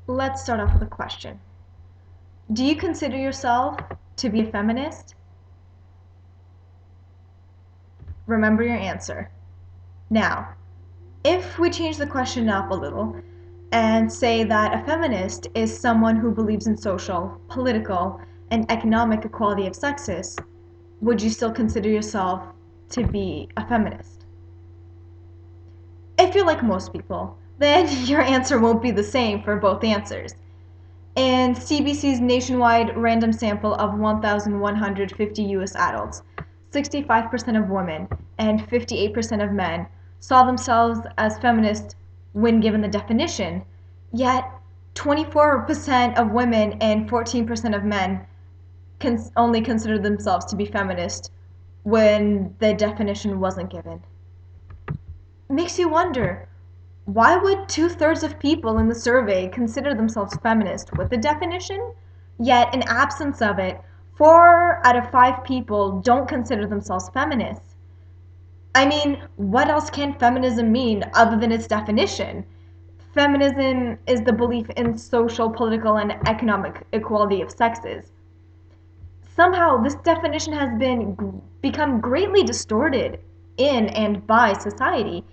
Let's start off with a question. Do you consider yourself to be a feminist? Remember your answer. Now, if we change the question up a little and say that a feminist is someone who believes in social, political, and economic equality of sexes, would you still consider yourself to be a feminist? If you're like most people, then your answer won't be the same for both answers. In CBC's nationwide random sample of 1,150 US adults, 65% of women and 58% of men saw themselves as feminists when given the definition, yet 24% of women and 14% of men only considered themselves to be feminist when the definition wasn't given. Makes you wonder, why would 2/3 of people in the survey consider themselves feminist with the definition, yet in absence of it, 4 out of 5 people don't consider themselves feminists? I mean, what else can feminism mean other than its definition? Feminism is the belief in social, political, and economic equality of sexes. Somehow, this definition has become greatly distorted in and by society.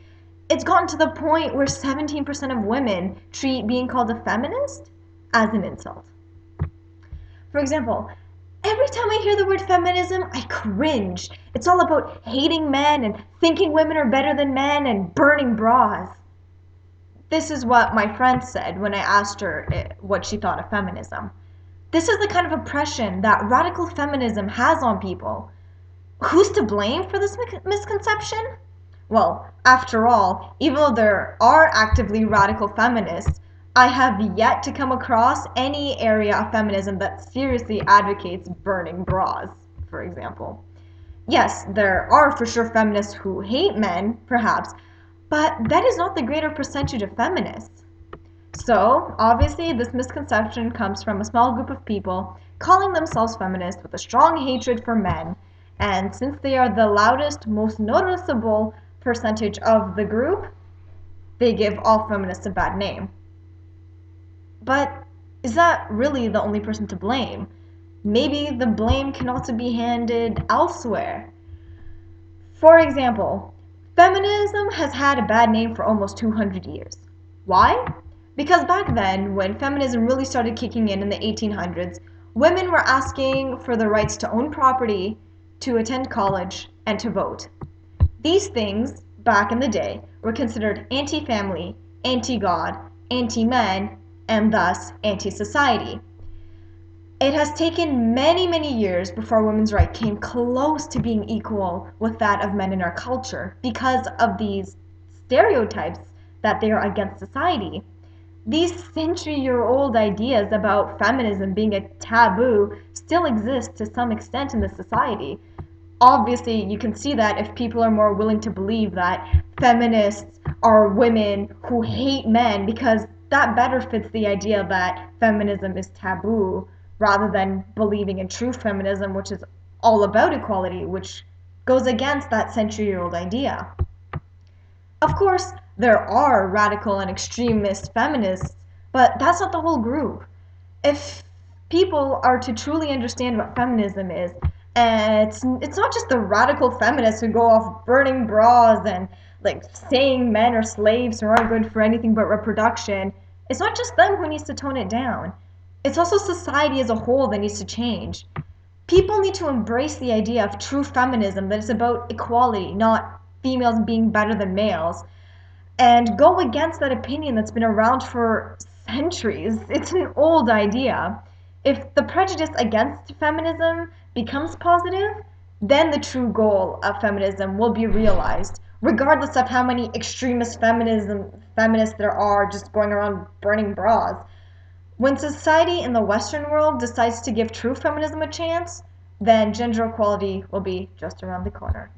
It's gotten to the point where 17% of women treat being called a feminist as an insult. For example, every time I hear the word feminism, I cringe. It's all about hating men and thinking women are better than men and burning bras. This is what my friend said when I asked her what she thought of feminism. This is the kind of oppression that radical feminism has on people. Who's to blame for this misconception? Well, after all, even though there are actively radical feminists, I have yet to come across any area of feminism that seriously advocates burning bras, for example. Yes, there are for sure feminists who hate men, perhaps, but that is not the greater percentage of feminists. So, obviously, this misconception comes from a small group of people calling themselves feminists with a strong hatred for men, and since they are the loudest, most noticeable percentage of the group, they give all feminists a bad name. But is that really the only person to blame? Maybe the blame can also be handed elsewhere. For example, feminism has had a bad name for almost 200 years. Why? Because back then, when feminism really started kicking in the 1800s, women were asking for the rights to own property, to attend college, and to vote. These things, back in the day, were considered anti-family, anti-God, anti-men, and thus anti-society. It has taken many, many years before women's rights came close to being equal with that of men in our culture because of these stereotypes that they are against society. These century-year-old ideas about feminism being a taboo still exist to some extent in the society. Obviously, you can see that if people are more willing to believe that feminists are women who hate men, because that better fits the idea that feminism is taboo rather than believing in true feminism, which is all about equality, which goes against that century-old idea. Of course, there are radical and extremist feminists, but that's not the whole group. If people are to truly understand what feminism is, it's not just the radical feminists who go off burning bras and like saying men are slaves who aren't good for anything but reproduction. It's not just them who needs to tone it down. It's also society as a whole that needs to change. People need to embrace the idea of true feminism that is about equality, not females being better than males, and go against that opinion that's been around for centuries. It's an old idea. If the prejudice against feminism becomes positive, then the true goal of feminism will be realized, regardless of how many extremist feminists there are just going around burning bras. When society in the Western world decides to give true feminism a chance, then gender equality will be just around the corner.